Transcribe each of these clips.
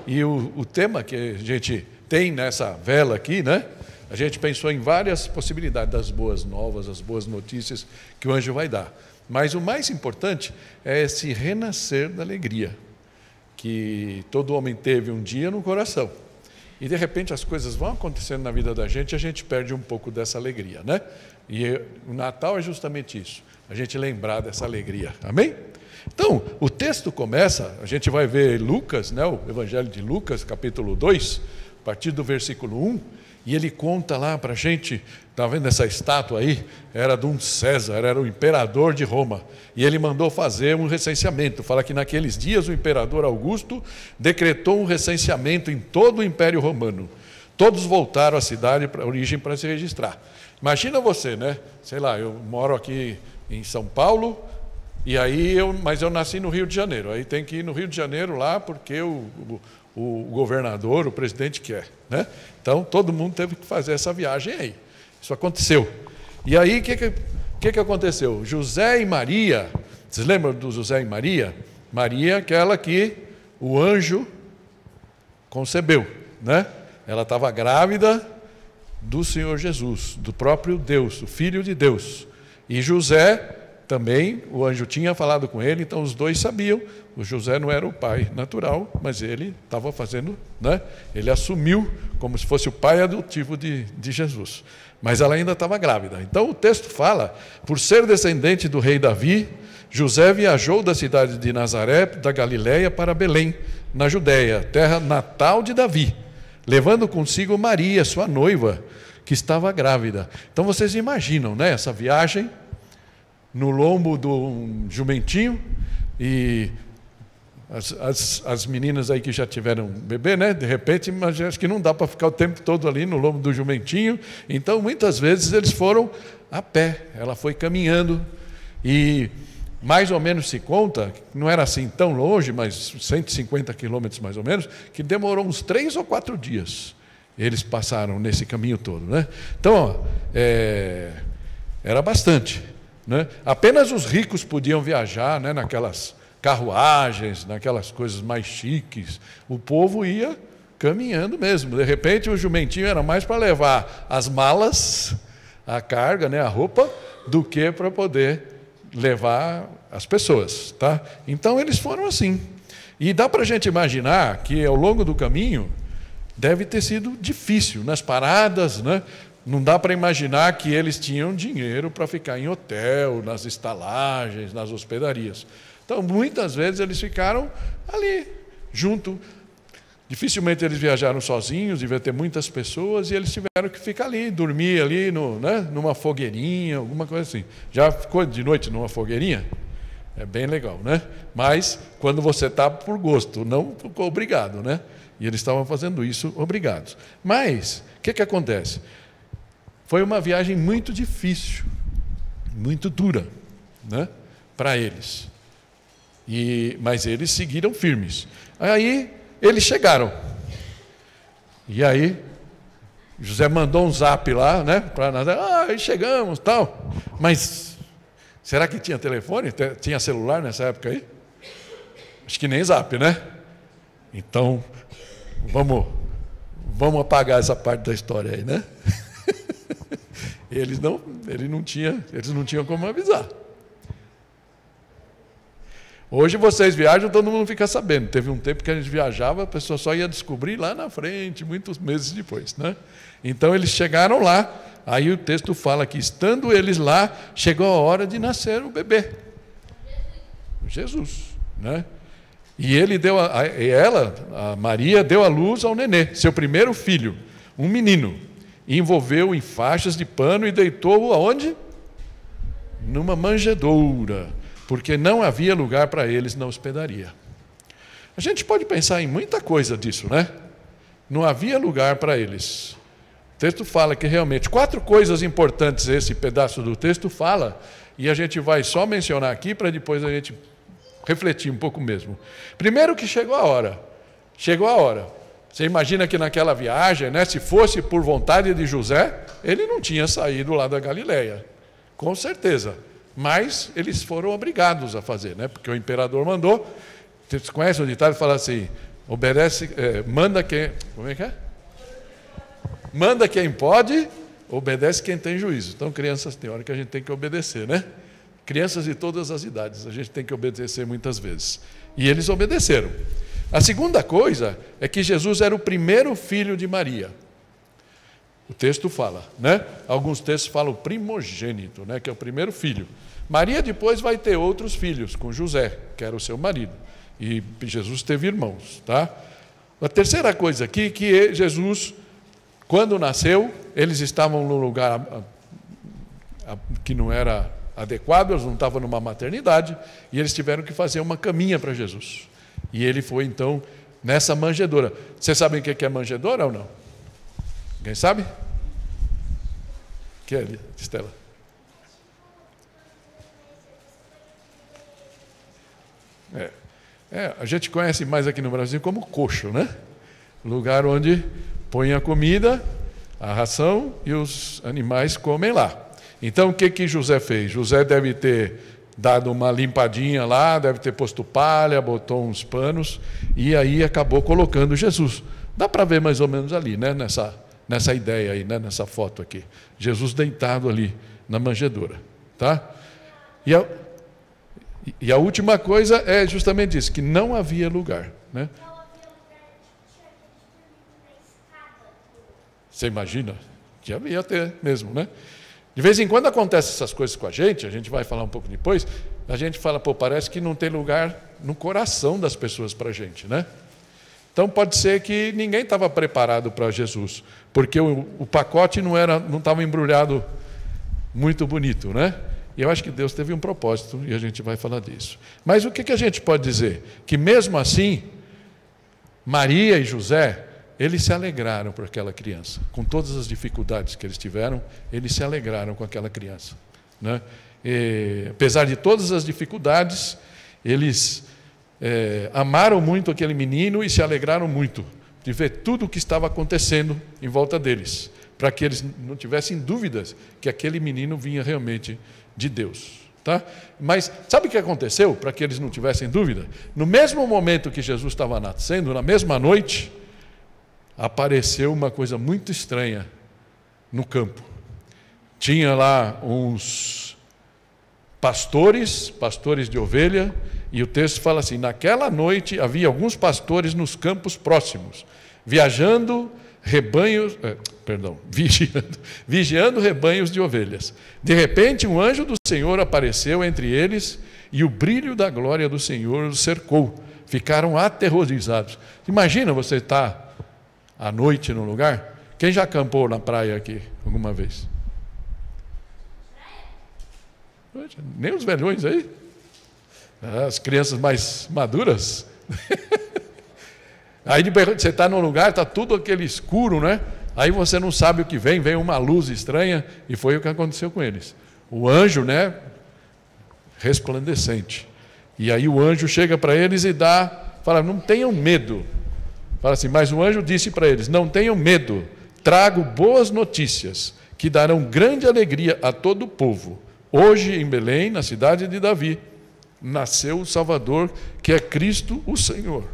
E o tema que a gente tem nessa vela aqui, né? A gente pensou em várias possibilidades das boas novas, as boas notícias que o anjo vai dar. Mas o mais importante é esse renascer da alegria, que todo homem teve um dia no coração. E, de repente, as coisas vão acontecendo na vida da gente e a gente perde um pouco dessa alegria, né? E o Natal é justamente isso, a gente lembrar dessa alegria. Amém? Então, o texto começa, a gente vai ver Lucas, né, o Evangelho de Lucas, capítulo 2, a partir do versículo 1, e ele conta lá para a gente, está vendo essa estátua aí? Era de um César, era o imperador de Roma, e ele mandou fazer um recenseamento. Fala que naqueles dias o imperador Augusto decretou um recenseamento em todo o Império Romano. Todos voltaram à cidade para a origem para se registrar. Imagina você, né? Sei lá, eu moro aqui em São Paulo, e aí mas eu nasci no Rio de Janeiro. Aí tem que ir no Rio de Janeiro lá porque o governador, o presidente quer, né? Então todo mundo teve que fazer essa viagem aí. Isso aconteceu. E aí o que aconteceu? José e Maria, vocês lembram do José e Maria? Maria, aquela que o anjo concebeu, né? Ela estava grávida do Senhor Jesus, do próprio Deus, o Filho de Deus. E José também, o anjo tinha falado com ele, então os dois sabiam. O José não era o pai natural, mas ele estava fazendo, né? Ele assumiu como se fosse o pai adotivo de Jesus. Mas ela ainda estava grávida. Então o texto fala, por ser descendente do rei Davi, José viajou da cidade de Nazaré, da Galiléia, para Belém, na Judéia, terra natal de Davi, levando consigo Maria, sua noiva, que estava grávida. Então vocês imaginam, né, essa viagem no lombo de um jumentinho, e as meninas aí que já tiveram bebê, né, de repente, mas acho que não dá para ficar o tempo todo ali no lombo do jumentinho, então muitas vezes eles foram a pé, ela foi caminhando, e mais ou menos se conta, não era assim tão longe, mas 150 quilômetros mais ou menos, que demorou uns 3 ou 4 dias, eles passaram nesse caminho todo, né? Então, ó, era bastante, né? Apenas os ricos podiam viajar, né, naquelas carruagens, naquelas coisas mais chiques. O povo ia caminhando mesmo. De repente o jumentinho era mais para levar as malas, a carga, né, a roupa, do que para poder levar as pessoas, tá? Então eles foram assim. E dá para a gente imaginar que ao longo do caminho deve ter sido difícil, nas paradas, né? Não dá para imaginar que eles tinham dinheiro para ficar em hotel, nas estalagens, nas hospedarias. Então, muitas vezes eles ficaram ali, junto. Dificilmente eles viajaram sozinhos, devia ter muitas pessoas, e eles tiveram que ficar ali, dormir ali numa fogueirinha, alguma coisa assim. Já ficou de noite numa fogueirinha? É bem legal, né? Mas quando você está por gosto, não ficou obrigado, né? E eles estavam fazendo isso obrigados. Mas, o que acontece? Foi uma viagem muito difícil, muito dura, né, para eles. Mas eles seguiram firmes. Aí eles chegaram. E aí José mandou um zap lá, né, para nós. Aí chegamos, tal. Mas será que tinha telefone? Tinha celular nessa época aí? Acho que nem zap, né? Então vamos apagar essa parte da história aí, né? Eles não tinham como avisar. Hoje vocês viajam, todo mundo fica sabendo. Teve um tempo que a gente viajava, a pessoa só ia descobrir lá na frente, muitos meses depois, né? Então eles chegaram lá, aí o texto fala que estando eles lá, chegou a hora de nascer o bebê. Jesus, né? E a Maria deu à luz ao nenê, seu primeiro filho, um menino. E envolveu em faixas de pano e deitou-o aonde? Numa manjedoura, porque não havia lugar para eles na hospedaria. A gente pode pensar em muita coisa disso, né? Não havia lugar para eles. O texto fala que realmente 4 coisas importantes esse pedaço do texto fala, e a gente vai só mencionar aqui para depois a gente refletir um pouco mesmo. Primeiro que chegou a hora. Chegou a hora. Você imagina que naquela viagem, né, se fosse por vontade de José, ele não tinha saído lá da Galiléia, com certeza. Mas eles foram obrigados a fazer, né, porque o imperador mandou. Vocês conhecem o ditado que fala assim, obedece, manda quem... Como é que é? Manda quem pode, obedece quem tem juízo. Então, crianças, tem hora que a gente tem que obedecer, né? Crianças de todas as idades, a gente tem que obedecer muitas vezes. E eles obedeceram. A segunda coisa é que Jesus era o primeiro filho de Maria. O texto fala, né? Alguns textos falam primogênito, né? Que é o primeiro filho. Maria depois vai ter outros filhos com José, que era o seu marido. E Jesus teve irmãos, tá? A terceira coisa aqui, que Jesus, quando nasceu, eles estavam num lugar que não era adequado, eles não estavam numa maternidade, e eles tiveram que fazer uma caminha para Jesus. E ele foi, então, nessa manjedoura. Vocês sabem o que é manjedoura ou não? Alguém sabe? O que é, Estela? A gente conhece mais aqui no Brasil como coxo, né? Lugar onde põe a comida, a ração, e os animais comem lá. Então, o que José fez? José deve ter dado uma limpadinha lá, deve ter posto palha, botou uns panos, e aí acabou colocando Jesus. Dá para ver mais ou menos ali, né? Nessa ideia aí, né? Nessa foto aqui. Jesus deitado ali na manjedoura. Tá? E a última coisa é justamente isso, que não havia lugar, né? Você imagina? Que havia ter mesmo, né? De vez em quando acontecem essas coisas com a gente vai falar um pouco depois, a gente fala, parece que não tem lugar no coração das pessoas para a gente, né? Então pode ser que ninguém estava preparado para Jesus, porque o pacote não estava embrulhado muito bonito, né? E eu acho que Deus teve um propósito, e a gente vai falar disso. Mas o que a gente pode dizer? Que mesmo assim, Maria e José, eles se alegraram por aquela criança. Com todas as dificuldades que eles tiveram, eles se alegraram com aquela criança, né? E, apesar de todas as dificuldades, eles amaram muito aquele menino e se alegraram muito de ver tudo o que estava acontecendo em volta deles, para que eles não tivessem dúvidas que aquele menino vinha realmente de Deus. Tá? Mas sabe o que aconteceu para que eles não tivessem dúvida? No mesmo momento que Jesus estava nascendo, na mesma noite, apareceu uma coisa muito estranha no campo. Tinha lá uns pastores de ovelha, e o texto fala assim: naquela noite havia alguns pastores nos campos próximos, vigiando rebanhos de ovelhas. De repente, um anjo do Senhor apareceu entre eles, e o brilho da glória do Senhor os cercou. Ficaram aterrorizados. Imagina você estar à noite num lugar. Quem já acampou na praia aqui alguma vez? Nem os velhões aí? As crianças mais maduras? Aí você está num lugar, está tudo aquele escuro, né? Aí você não sabe o que vem uma luz estranha, e foi o que aconteceu com eles. O anjo, né? Resplandecente. E aí o anjo chega para eles e fala: não tenham medo. Fala assim: mas o anjo disse para eles: não tenham medo, trago boas notícias, que darão grande alegria a todo o povo. Hoje, em Belém, na cidade de Davi, nasceu o Salvador, que é Cristo o Senhor.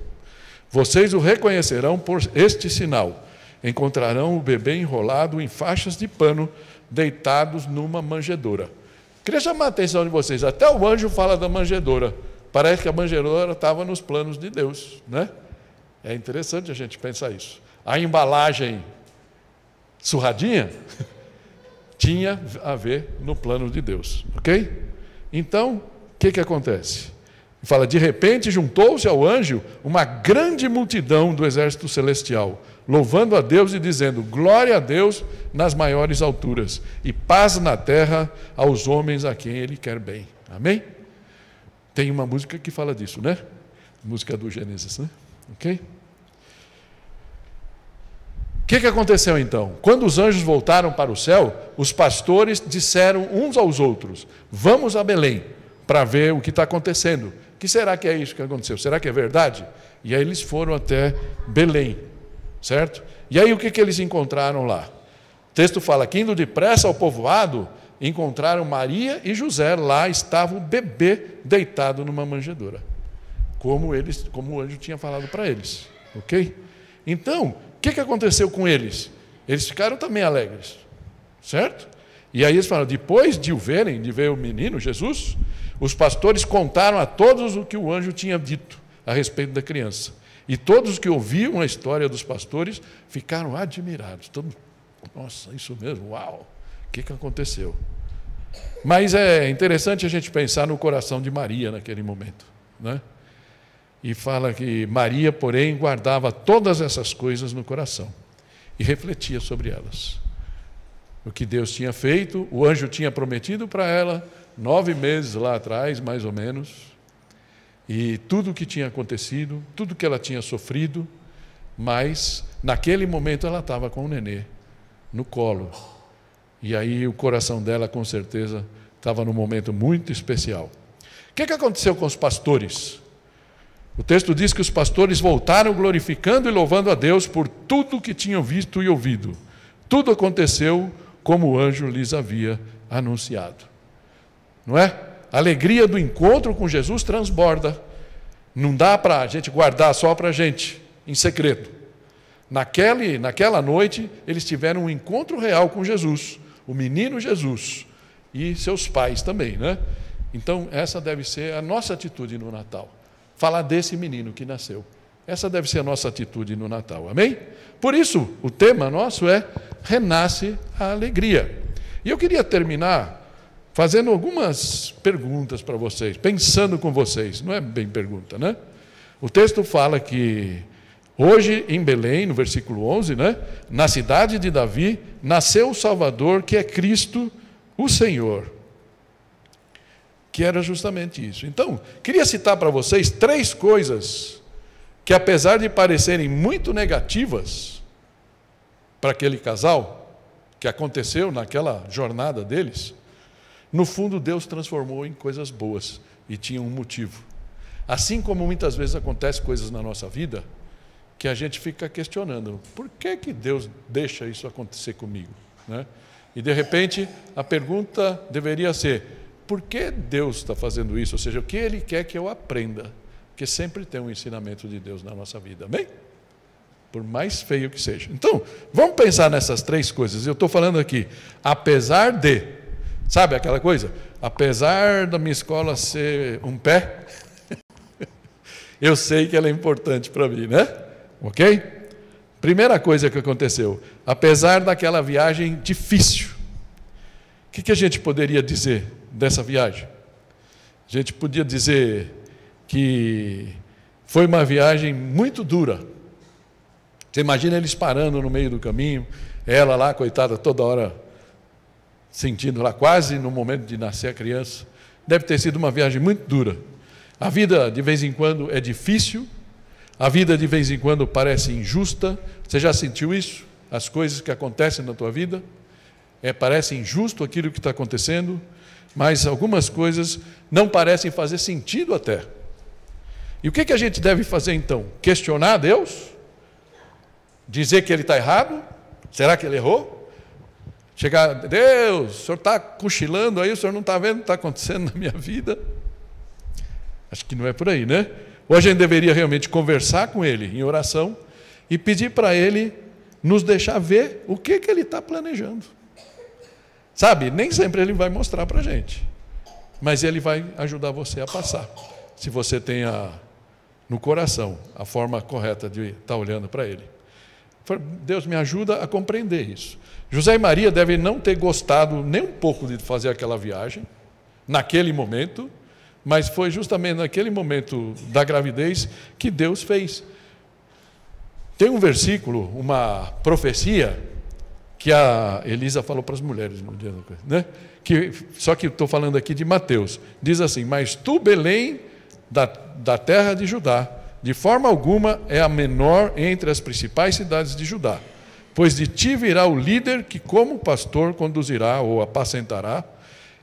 Vocês o reconhecerão por este sinal: encontrarão o bebê enrolado em faixas de pano, deitados numa manjedoura. Queria chamar a atenção de vocês, até o anjo fala da manjedoura. Parece que a manjedoura estava nos planos de Deus, né? É interessante a gente pensar isso. A embalagem surradinha tinha a ver no plano de Deus, ok? Então, o que acontece? Fala: de repente juntou-se ao anjo uma grande multidão do exército celestial, louvando a Deus e dizendo: glória a Deus nas maiores alturas, e paz na terra aos homens a quem Ele quer bem. Amém? Tem uma música que fala disso, né? Música do Gênesis, né? Ok? O que aconteceu então? Quando os anjos voltaram para o céu, os pastores disseram uns aos outros: vamos a Belém para ver o que está acontecendo. O que será que é isso que aconteceu? Será que é verdade? E aí eles foram até Belém, certo? E aí o que eles encontraram lá? O texto fala que, indo depressa ao povoado, encontraram Maria e José. Lá estava o bebê deitado numa manjedoura, como o anjo tinha falado para eles. Ok? Então, o que aconteceu com eles? Eles ficaram também alegres, certo? E aí eles falaram, depois de o verem, de ver o menino, Jesus, os pastores contaram a todos o que o anjo tinha dito a respeito da criança. E todos os que ouviam a história dos pastores ficaram admirados. Nossa, isso mesmo, uau, o que aconteceu? Mas é interessante a gente pensar no coração de Maria naquele momento, né? E fala que Maria, porém, guardava todas essas coisas no coração e refletia sobre elas. O que Deus tinha feito, o anjo tinha prometido para ela 9 meses lá atrás, mais ou menos, e tudo o que tinha acontecido, tudo que ela tinha sofrido, mas naquele momento ela estava com o nenê no colo. E aí o coração dela, com certeza, estava num momento muito especial. O que aconteceu com os pastores? O texto diz que os pastores voltaram glorificando e louvando a Deus por tudo que tinham visto e ouvido. Tudo aconteceu como o anjo lhes havia anunciado. Não é? A alegria do encontro com Jesus transborda. Não dá para a gente guardar só para a gente, em segredo. Naquela noite, eles tiveram um encontro real com Jesus, o menino Jesus, e seus pais também, né? Então, essa deve ser a nossa atitude no Natal. Falar desse menino que nasceu. Essa deve ser a nossa atitude no Natal, amém? Por isso, o tema nosso é Renasce a Alegria. E eu queria terminar fazendo algumas perguntas para vocês, pensando com vocês, não é bem pergunta, né? O texto fala que hoje em Belém, no versículo 11, né? Na cidade de Davi, nasceu o Salvador, que é Cristo, o Senhor. Que era justamente isso. Então, queria citar para vocês 3 coisas que, apesar de parecerem muito negativas para aquele casal, que aconteceu naquela jornada deles, no fundo Deus transformou em coisas boas e tinha um motivo. Assim como muitas vezes acontecem coisas na nossa vida, que a gente fica questionando, por que Deus deixa isso acontecer comigo? Né? E de repente a pergunta deveria ser, por que Deus está fazendo isso? Ou seja, o que Ele quer que eu aprenda? Porque sempre tem um ensinamento de Deus na nossa vida, amém? Por mais feio que seja. Então, vamos pensar nessas 3 coisas. Eu estou falando aqui, apesar de, sabe aquela coisa? Apesar da minha escola ser um pé, eu sei que ela é importante para mim, né? Ok? Primeira coisa que aconteceu, apesar daquela viagem difícil, o que a gente poderia dizer dessa viagem? A gente podia dizer que foi uma viagem muito dura. Você imagina eles parando no meio do caminho, ela lá, coitada, toda hora sentindo lá, quase no momento de nascer a criança. Deve ter sido uma viagem muito dura. A vida, de vez em quando, é difícil. A vida, de vez em quando, parece injusta. Você já sentiu isso? As coisas que acontecem na tua vida? Parece injusto aquilo que está acontecendo, mas algumas coisas não parecem fazer sentido até. E o que a gente deve fazer então? Questionar Deus? Dizer que Ele está errado? Será que Ele errou? Chegar, Deus, o Senhor está cochilando aí, o Senhor não está vendo o que está acontecendo na minha vida? Acho que não é por aí, né? Ou a gente deveria realmente conversar com Ele em oração e pedir para Ele nos deixar ver o que Ele está planejando. Sabe, nem sempre Ele vai mostrar para a gente, mas Ele vai ajudar você a passar, se você tem no coração a forma correta de estar olhando para Ele. Deus me ajuda a compreender isso. José e Maria devem não ter gostado nem um pouco de fazer aquela viagem, naquele momento, mas foi justamente naquele momento da gravidez que Deus fez. Tem um versículo, uma profecia, que a Elisa falou para as mulheres no dia da coisa, né? Só que estou falando aqui de Mateus. Diz assim, mas tu, Belém, da terra de Judá, de forma alguma é a menor entre as principais cidades de Judá, pois de ti virá o líder que como pastor conduzirá ou apacentará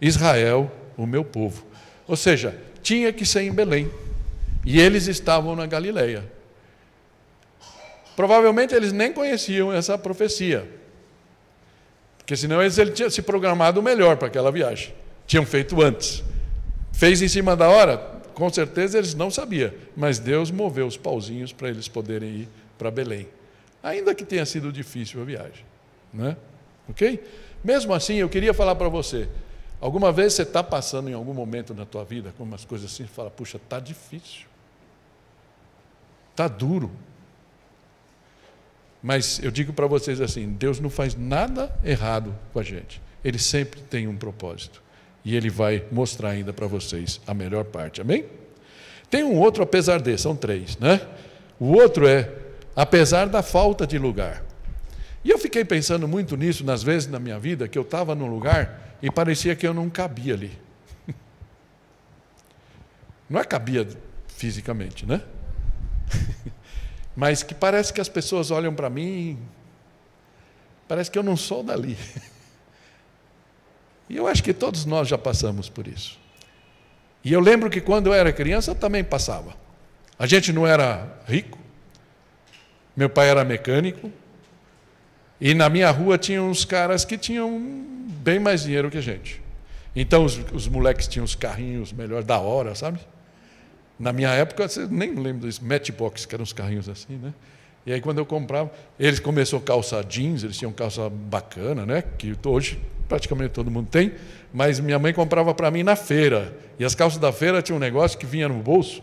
Israel, o meu povo. Ou seja, tinha que ser em Belém, e eles estavam na Galileia. Provavelmente eles nem conheciam essa profecia, porque senão eles tinham se programado melhor para aquela viagem, tinham feito antes. Fez em cima da hora? Com certeza eles não sabiam, mas Deus moveu os pauzinhos para eles poderem ir para Belém. Ainda que tenha sido difícil a viagem. Né? Ok? Mesmo assim, eu queria falar para você, alguma vez você está passando em algum momento na tua vida com umas coisas assim, e fala, puxa, está difícil. Está duro. Mas eu digo para vocês assim, Deus não faz nada errado com a gente. Ele sempre tem um propósito. E Ele vai mostrar ainda para vocês a melhor parte. Amém? Tem um outro apesar de, são 3, né? O outro é apesar da falta de lugar. E eu fiquei pensando muito nisso, nas vezes na minha vida, que eu estava num lugar e parecia que eu não cabia ali. Não é cabia fisicamente, né? Mas que parece que as pessoas olham para mim, parece que eu não sou dali. E eu acho que todos nós já passamos por isso. E eu lembro que quando eu era criança eu também passava. A gente não era rico, meu pai era mecânico, e na minha rua tinha uns caras que tinham bem mais dinheiro que a gente. Então os moleques tinham os carrinhos melhor da hora, sabe? Na minha época, você nem lembra disso, Matchbox, que eram uns carrinhos assim, né? E aí quando eu comprava, eles começaram a calçar jeans, eles tinham calça bacana, né? Que hoje praticamente todo mundo tem, mas minha mãe comprava para mim na feira. E as calças da feira tinham um negócio que vinha no bolso,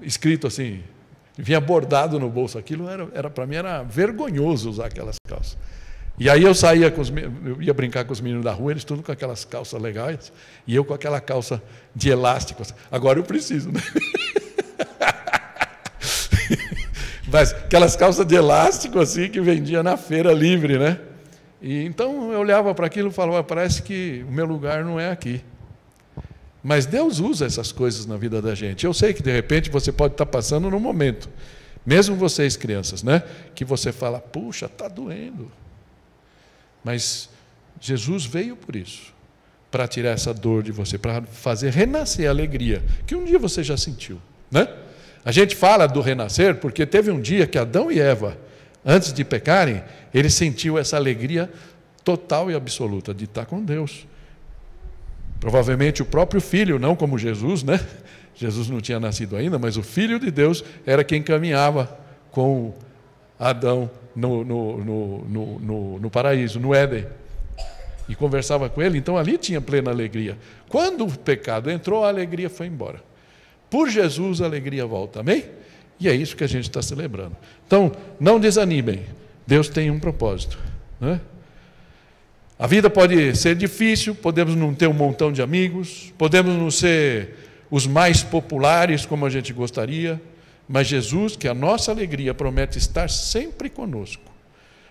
escrito assim, vinha bordado no bolso. Aquilo era para mim era vergonhoso usar aquelas calças. E aí eu saía eu ia brincar com os meninos da rua, eles tudo com aquelas calças legais, e eu com aquela calça de elástico. Agora eu preciso, né? Mas aquelas calças de elástico assim que vendia na feira livre, né? E então eu olhava para aquilo e falava, parece que o meu lugar não é aqui. Mas Deus usa essas coisas na vida da gente. Eu sei que de repente você pode estar passando num momento, mesmo vocês crianças, né? Que você fala, puxa, está doendo. Mas Jesus veio por isso, para tirar essa dor de você, para fazer renascer a alegria, que um dia você já sentiu, né? A gente fala do renascer porque teve um dia que Adão e Eva, antes de pecarem, eles sentiam essa alegria total e absoluta de estar com Deus. Provavelmente o próprio Filho, não como Jesus, né? Jesus não tinha nascido ainda, mas o Filho de Deus era quem caminhava com Adão no paraíso, no Éden, e conversava com ele. Então ali tinha plena alegria. Quando o pecado entrou, a alegria foi embora. Por Jesus a alegria volta, amém? E é isso que a gente está celebrando. Então não desanimem, Deus tem um propósito, né? A vida pode ser difícil, podemos não ter um montão de amigos, podemos não ser os mais populares como a gente gostaria, mas Jesus, que é a nossa alegria, promete estar sempre conosco,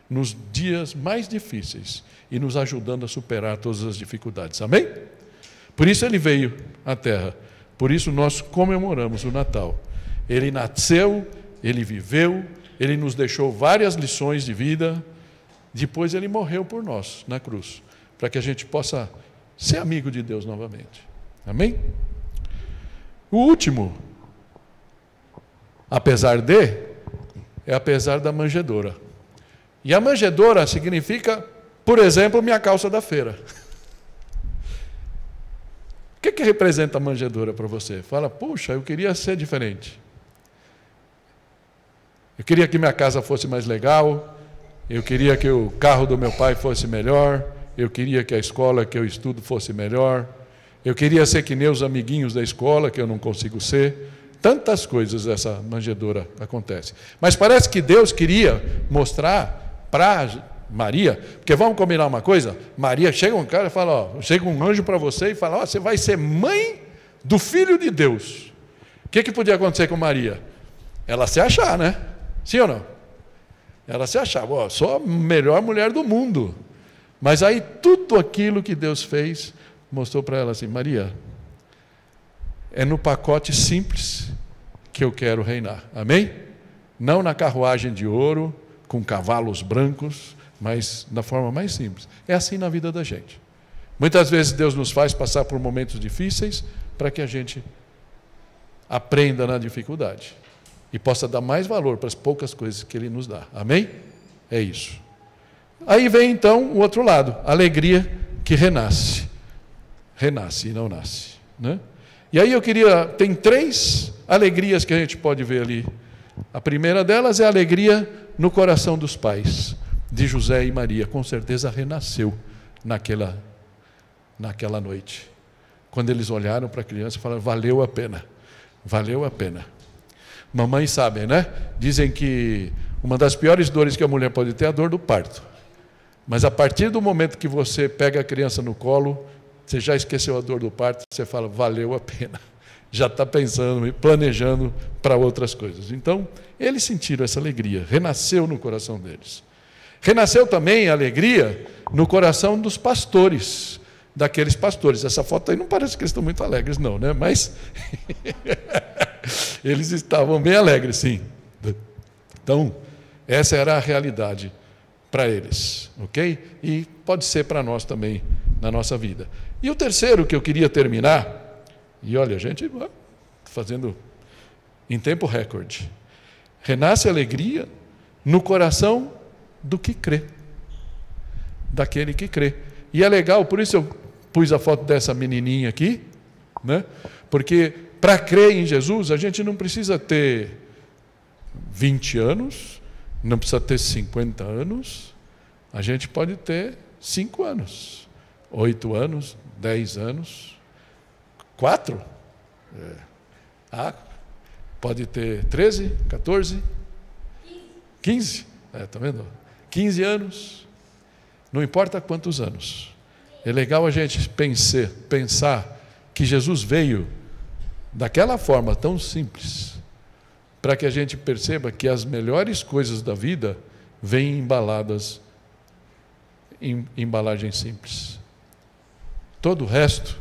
nos dias mais difíceis, e nos ajudando a superar todas as dificuldades. Amém? Por isso Ele veio à Terra, por isso nós comemoramos o Natal. Ele nasceu, Ele viveu, Ele nos deixou várias lições de vida, depois Ele morreu por nós na cruz, para que a gente possa ser amigo de Deus novamente. Amém? O último, apesar de, é apesar da manjedoura. E a manjedoura significa, por exemplo, minha calça da feira. O que representa a manjedoura para você? Fala, puxa, eu queria ser diferente. Eu queria que minha casa fosse mais legal, eu queria que o carro do meu pai fosse melhor, eu queria que a escola que eu estudo fosse melhor, eu queria ser que nem os amiguinhos da escola, que eu não consigo ser. Tantas coisas essa manjedoura acontece. Mas parece que Deus queria mostrar para Maria, porque vamos combinar uma coisa, Maria, chega um cara e fala, ó, chega um anjo para você e fala, ó, você vai ser mãe do Filho de Deus. O que podia acontecer com Maria? Ela se achar, né? Sim ou não? Ela se achava, ó, sou a melhor mulher do mundo. Mas aí tudo aquilo que Deus fez, mostrou para ela assim, Maria, é no pacote simples que eu quero reinar. Amém? Não na carruagem de ouro, com cavalos brancos, mas da forma mais simples. É assim na vida da gente. Muitas vezes Deus nos faz passar por momentos difíceis para que a gente aprenda na dificuldade e possa dar mais valor para as poucas coisas que Ele nos dá. Amém? É isso. Aí vem então o outro lado, a alegria que renasce. Renasce e não nasce, né? E aí tem 3 alegrias que a gente pode ver ali A primeira delas é a alegria no coração dos pais, de José e Maria. Com certeza renasceu naquela noite. Quando eles olharam para a criança e falaram, valeu a pena, valeu a pena. Mamães sabem, né? Dizem que uma das piores dores que a mulher pode ter é a dor do parto. Mas a partir do momento que você pega a criança no colo, você já esqueceu a dor do parto, você fala, valeu a pena. Já está pensando e planejando para outras coisas. Então, eles sentiram essa alegria, renasceu no coração deles. Renasceu também a alegria no coração dos pastores, daqueles pastores. Essa foto aí não parece que eles estão muito alegres, não, né? Mas eles estavam bem alegres, sim. Então, essa era a realidade para eles, ok? E pode ser para nós também, na nossa vida. E o terceiro que eu queria terminar, e olha, a gente fazendo em tempo recorde. Renasce a alegria no coração do que crê, daquele que crê. E é legal, por isso eu pus a foto dessa menininha aqui, né? Porque para crer em Jesus, a gente não precisa ter 20 anos, não precisa ter 50 anos, a gente pode ter 5 anos, 8 anos, 10 anos, 4? Pode ter 13, 14, 15, tá vendo? 15 anos, não importa quantos anos. É legal a gente pensar que Jesus veio daquela forma tão simples, para que a gente perceba que as melhores coisas da vida vêm embaladas em embalagens simples. Todo o resto,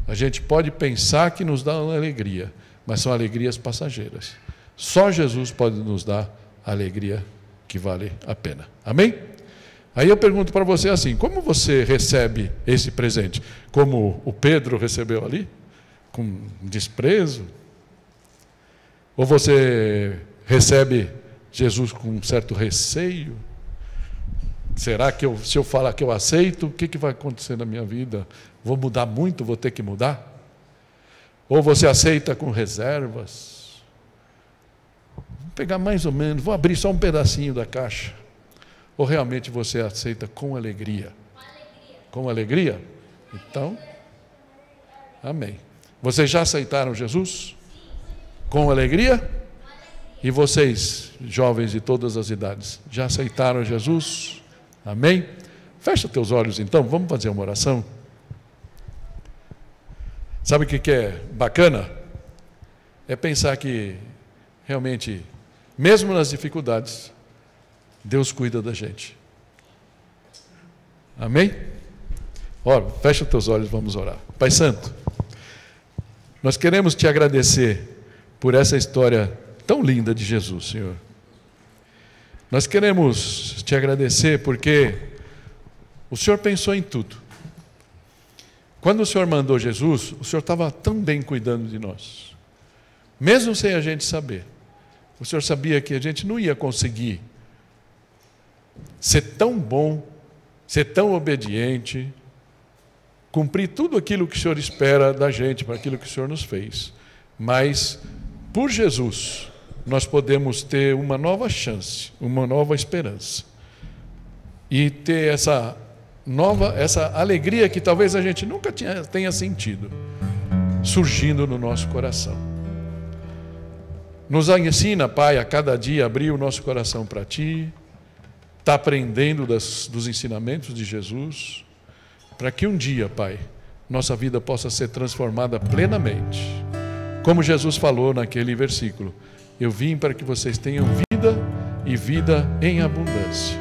a gente pode pensar que nos dá uma alegria, mas são alegrias passageiras. Só Jesus pode nos dar a alegria que vale a pena. Amém? Aí eu pergunto para você assim, como você recebe esse presente? Como o Pedro recebeu ali? Com desprezo? Ou você recebe Jesus com um certo receio? Será que se eu falar que eu aceito, o que vai acontecer na minha vida? Vou mudar muito, vou ter que mudar? Ou você aceita com reservas? Vou pegar mais ou menos, vou abrir só um pedacinho da caixa. Ou realmente você aceita com alegria? Com alegria? Então, amém. Vocês já aceitaram Jesus? Com alegria? E vocês, jovens de todas as idades, já aceitaram Jesus? Amém? Fecha teus olhos então, vamos fazer uma oração. Sabe o que é bacana? É pensar que realmente, mesmo nas dificuldades, Deus cuida da gente. Amém? Ora, fecha teus olhos, vamos orar. Pai Santo, nós queremos te agradecer por essa história tão linda de Jesus, Senhor. Nós queremos te agradecer porque o Senhor pensou em tudo. Quando o Senhor mandou Jesus, o Senhor estava tão bem cuidando de nós. Mesmo sem a gente saber. O Senhor sabia que a gente não ia conseguir ser tão bom, ser tão obediente, cumprir tudo aquilo que o Senhor espera da gente, para aquilo que o Senhor nos fez. Mas, por Jesus, nós podemos ter uma nova chance, uma nova esperança. E ter essa alegria que talvez a gente nunca tenha sentido, surgindo no nosso coração. Nos ensina, Pai, a cada dia abrir o nosso coração para Ti, está aprendendo dos ensinamentos de Jesus, para que um dia, Pai, nossa vida possa ser transformada plenamente. Como Jesus falou naquele versículo, eu vim para que vocês tenham vida e vida em abundância.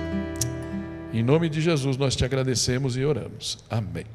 Em nome de Jesus nós te agradecemos e oramos. Amém.